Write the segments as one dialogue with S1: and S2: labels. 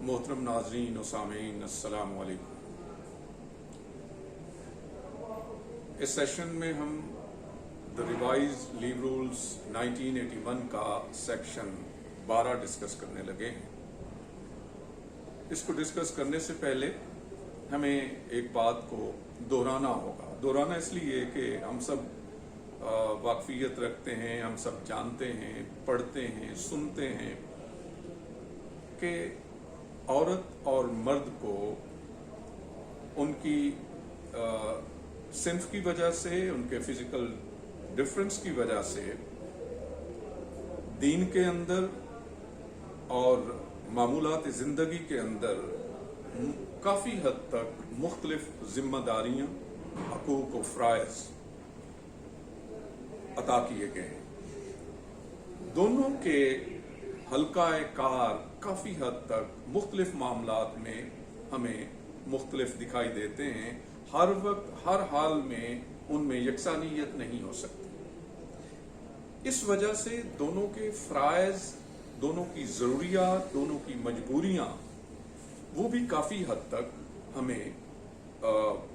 S1: मोहतरम नाजरीन और सामीन, अस्सलाम वालेकुम। इस सेशन में हम द रिवाइज्ड लीव रूल्स 1981 का सेक्शन 12 डिस्कस करने लगे हैं। इसको डिस्कस करने से पहले हमें एक बात को दोहराना होगा। दोहराना इसलिए कि हम सब वाकफियत रखते हैं, हम सब जानते हैं, पढ़ते हैं, सुनते हैं कि औरत और मर्द को उनकी सिन्फ की वजह से, उनके फिजिकल डिफरेंस की वजह से दीन के अंदर और मामूलात जिंदगी के अंदर काफी हद तक मुख्तलिफ जिम्मेदारियां, हकूक और फराइज अता किए गए हैं। दोनों के हल्काए कार काफी हद तक मुख्तलिफ मामलात में हमें मुख्तलिफ दिखाई देते हैं। हर वक्त हर हाल में उनमें यकसानियत नहीं हो सकती। इस वजह से दोनों के फराइज, दोनों की जरूरियात, दोनों की मजबूरियां वो भी काफी हद तक हमें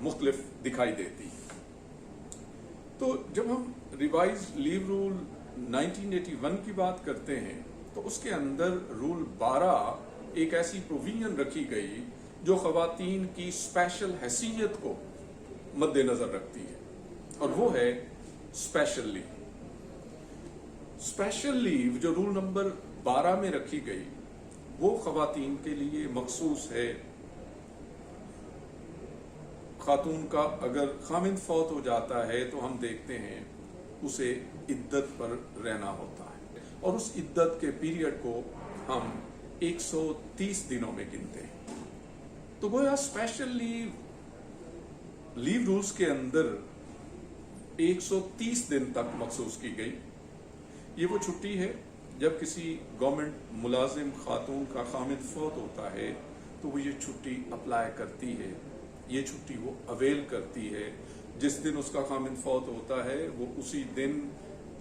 S1: मुख्तलिफ दिखाई देती है। तो जब हम रिवाइज लीव रूल 1981 की बात करते हैं तो उसके अंदर रूल 12 एक ऐसी प्रोविजन रखी गई जो खवातीन की स्पेशल हैसियत को मद्देनजर रखती है, और वो है स्पेशल लीव। स्पेशल लीव जो रूल नंबर 12 में रखी गई वो खवातीन के लिए मखसूस है। खातून का अगर खामिंद फौत हो जाता है तो हम देखते हैं उसे इद्दत पर रहना होता है, और उस इद्दत के पीरियड को हम 130 दिनों में गिनते हैं। तो गोया स्पेशल लीव रूल्स के अंदर 130 दिन तक मखसूस की गई। ये वो छुट्टी है जब किसी गवर्नमेंट मुलाजिम खातून का खामिद फौत होता है तो वो ये छुट्टी अप्लाई करती है, ये छुट्टी वो अवेल करती है। जिस दिन उसका खामिद फौत होता है वो उसी दिन,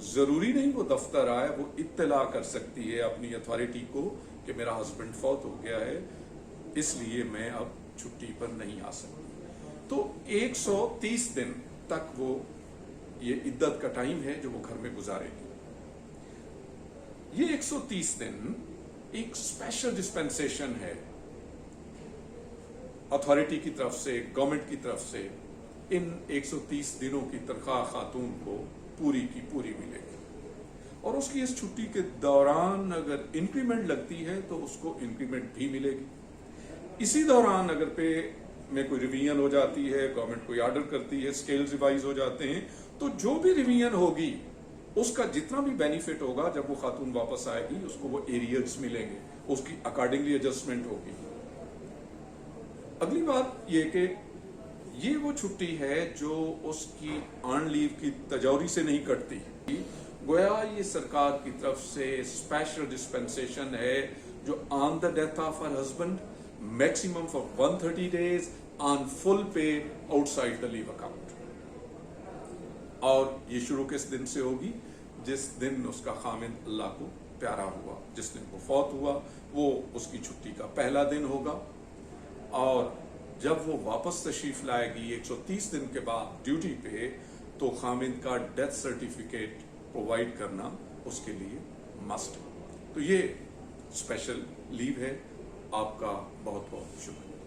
S1: जरूरी नहीं वो दफ्तर आए, वो इत्तला कर सकती है अपनी अथॉरिटी को कि मेरा हस्बैंड फौत हो गया है, इसलिए मैं अब छुट्टी पर नहीं आ सकती। तो 130 दिन तक वो ये इद्दत का टाइम है जो वो घर में गुजारेगी। ये 130 दिन एक स्पेशल डिस्पेंसेशन है अथॉरिटी की तरफ से, गवर्नमेंट की तरफ से। इन 130 दिनों की तनख्वाह खातून को पूरी की पूरी मिलेगी, और उसकी इस छुट्टी के दौरान अगर इंक्रीमेंट लगती है तो उसको इंक्रीमेंट भी मिलेगी। इसी दौरान अगर पे में कोई रिवीजन हो जाती है, गवर्नमेंट कोई ऑर्डर करती है, स्केल्स रिवाइज हो जाते हैं, तो जो भी रिवीजन होगी उसका जितना भी बेनिफिट होगा जब वो खातून वापस आएगी उसको वो एरियर्स मिलेंगे, उसकी अकॉर्डिंगली एडजस्टमेंट होगी। अगली बात ये कि ये वो छुट्टी है जो उसकी अर्न लीव की तजौरी से नहीं कटती। गोया ये सरकार की तरफ से स्पेशल डिस्पेंसेशन है जो on the death of her husband maximum for 130 days on full पे आउटसाइड द लीव अकाउंट। और ये शुरू किस दिन से होगी? जिस दिन उसका खामिद अल्लाह को प्यारा हुआ, जिस दिन वो फौत हुआ वो उसकी छुट्टी का पहला दिन होगा। और जब वो वापस तशरीफ लाएगी 130 दिन के बाद ड्यूटी पे, तो खामिद का डेथ सर्टिफिकेट प्रोवाइड करना उसके लिए मस्ट है। तो ये स्पेशल लीव है। आपका बहुत बहुत शुक्रिया।